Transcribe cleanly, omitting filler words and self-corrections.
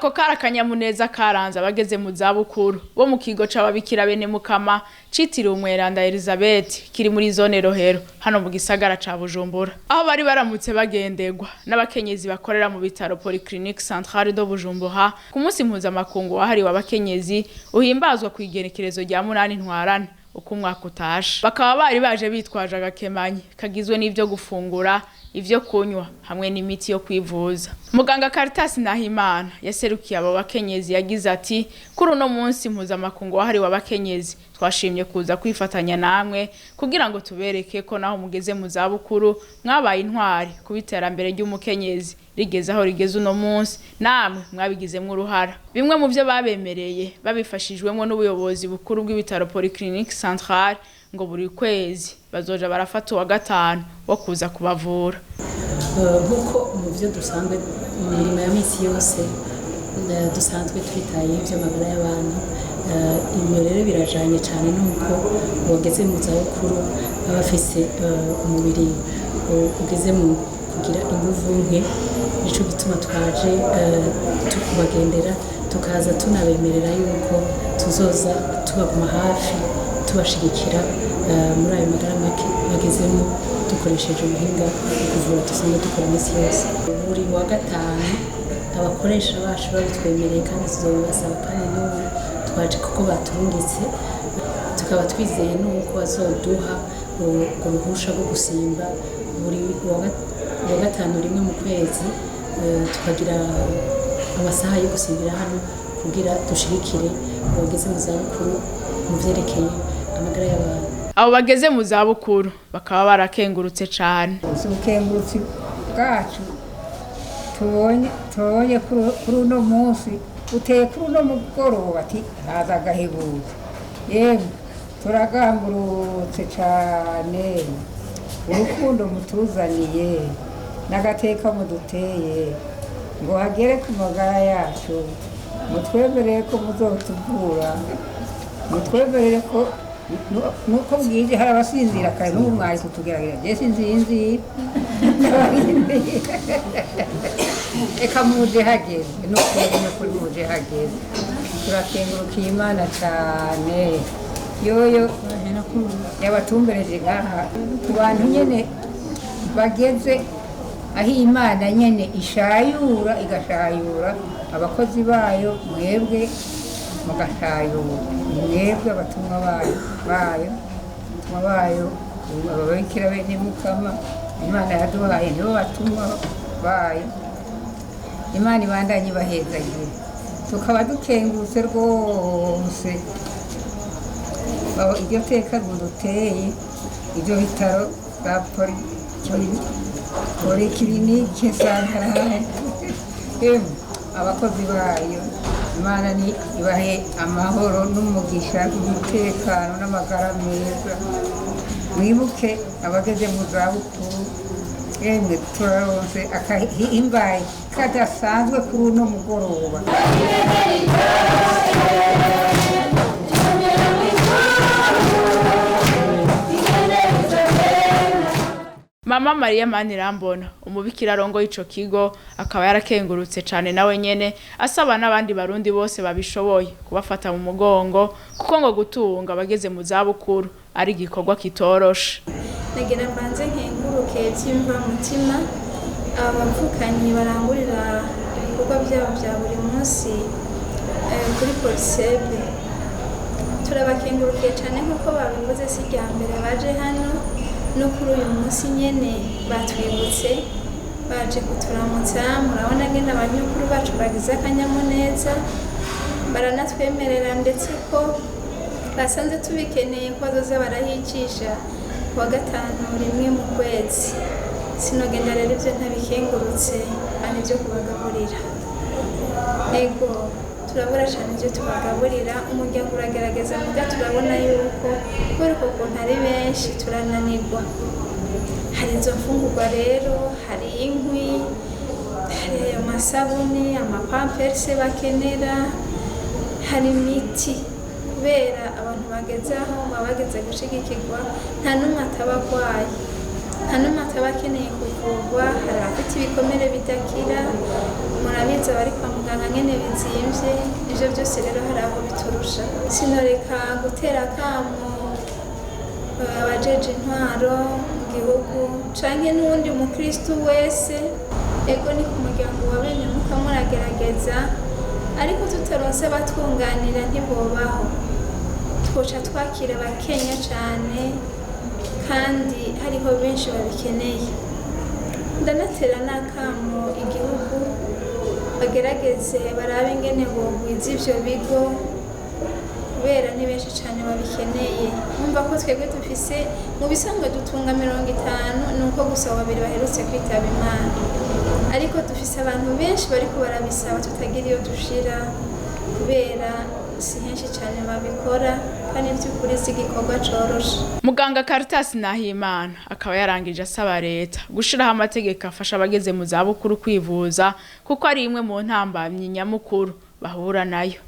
ako karakanyamuneza karanze abageze mu zabukuru bo mu kigo c'ababikira bene Mukama citiriwe Umweranda Elizabeth kiri muri zone Rohero hano mu gisagara ca Bujumbura aho bari baramutse bagendegwa n'abakenyezi bakorera mu bitaro Polyclinique Centrale de Bujumbura ku munsi mpuzamakungu wahariwe abakenyezi uhimbazwa ku igenekerezo rya 8 ntwarane uko umwaka utashe bakaba bari baje bitwaje agakemanyi kagizwe n'ivyo gufungura ivyo kunywa hamwe n'imiti yo kwivuza. Muganga Caritas Nahimana yaserukiye abo bakenyezi yagize ati kuri uno munsi mpuzamakungu wahariwe abakenyezi twashimye kuza kwifatanya namwe kugira ngo tubereke ko naho mugeze mu zabukuru mwabaye intwari kubiterambere ry'umukenyezi rigeze aho rigeze uno munsi namwe mwabigizemwe uruhara. Bimwe mu byo babemereye babifashijwemo n'ubuyobozi bukuru bw'ibitaro Polyclinique Centrale ngo buri kwezi bazoja barafata uwa gatanu wo kuza kubavura. Nkuko mu byo dusanzwe mu mirimo ya misi yose dusanzwe twitaye iby'amagara y'abantu, ibyo rero birajanye cyane nuko bageze mu zabukuru baba bafise umubiri ugeze mu kugira inguvu nke, nico gituma twaje tukubagendera tukaza tunabemerera yuko tuzoza tubaguma hafi tubashigikira muri ayo magara make bagezemo dukoresheje ubuhinga bwo kuvura dusanzwe dukora misi yose. Buri wa gatanu abakoresha bacu babitwemereye kandi tuzobasaba kandi n'ubu twaje kuko batungitse tukaba twizeye n'uko bazoduha uruhusha rwo gusimba buri wa gatanu rimwe mu kwezi, tukagira amasaha yo gusimbira hano kugira dushigikire abageze mu zabukuru mu vyerekeye amagara y'abantu. Abo bageze mu zabukuru bakaba barakengurutse cyane. Ubukengurutsi bwacu tubonye kuri uno munsi uteye kuri uno mugoroba ati haza agahebuzo, yemwe turagangurutse cyane urukundo mutuzaniye n'agateka muduteye ngo hagere ku magara yacu, mutwemerere ko muzotuvura, mutwemerere ko nuko bwije hari abasinzira kare n'ubu mwari kutugerageza je sinzinzira eka muje hageze n'ukuri muje hageze. Turakengurukiye Imana cyane yoyo yabatumbereje ngaha ku bantu nyene bageze aho Imana nyene ishayura igashayura abakozi bayo, mwebwe mugashayura, mwebwe abatumwa bayo ababikira bene Mukama Imana yaduhaye nibo batumwa bayo. Imana ibandanye ibahezagiye, tukaba dukengurutse rwose iryo teka muduteye, iryo bitaro bya Polyclinique Centrale, abakozi bayo Imana ni ibahe amahoro n'umugisha n'umutekano n'amagara meza. Mwibuke abageze mu zabukuru, yemwe turaronse akahimbaye kadasanzwe kuri uno mugoroba. Mama Maria Manirambona umubikira arongo ico kigo akaba yarakengurutse cyane nawe nyene asaba n'abandi barundi bose babishoboye kubafata mu mugongo kuko ngo gutunga abageze mu zabukuru ari igikorwa kitoroshe. Nagira mbanze nkenguruke byimva mutima abavukanyi barangurira ibikorwa byabo bya buri munsi kuri Polisebe. Turabakengurukiye cyane nkuko babivuze si rya mbere baje hano, no kuri uyu munsi nyene batwibutse baje kuturamutsa. Murabona ngene abanyukuru bacu bagize akanyamuneza, baranatwemerera ndetse ko basanze tubikeneye ko bazoza barahicisha kuwa gatanu rimwe mu kwezi. Sinogenda rero ivyo ntabikengurutse ani byo kubagaburira. Ego turabura cyane ibyo tubagaburira, umuryango uragerageza muga turabona yuko kubera ko ntari benshi turananirwa. Hari izo mfungurwa rero, hari inkwi, hari amasabuni, amapamperse bakenera, hari imiti kubera abantu bageze aho bageze gushigikirwa nta n'umwe atabagwaye. nta n'umwe ataba akeneye kuvurwa. Hari abafite ibikomere bidakira, murabizi abari kwa muganga nyene bizimvye. Ivyo byose rero hari aho biturusha. Sinoreka gutera akamo abajeje intwaro mu gihugu canke n'uwundi mukristu wese, ego ni ku muryango wa bene muka muragerageza, ariko tutaronse abatwunganira ntibobaho. Twoca twakira bakenya cane kandi hariho benshi babikeneye. Ndanatera n'akamo igihugu bagerageze barabe ingene bogwiza ivyo bigo, kubera ni benshi cane babikeneye. Numva ko twebwe dufise mu bisanzwe dutunga 50, nuko gusa 2 baherutse kwitaba Imana, ariko dufise abantu benshi bariko barabisaba tutagira iyo dushira, kubera si henshi cane babikora kandi by'ukuri si igikorwa coroshe. Muganga Caritas Nahimana akaba yarangije asaba leta gushiraho amategeko afasha abageze mu zabukuru kwivuza, kuko ari imwe mu ntambamyi nyamukuru bahura nayo.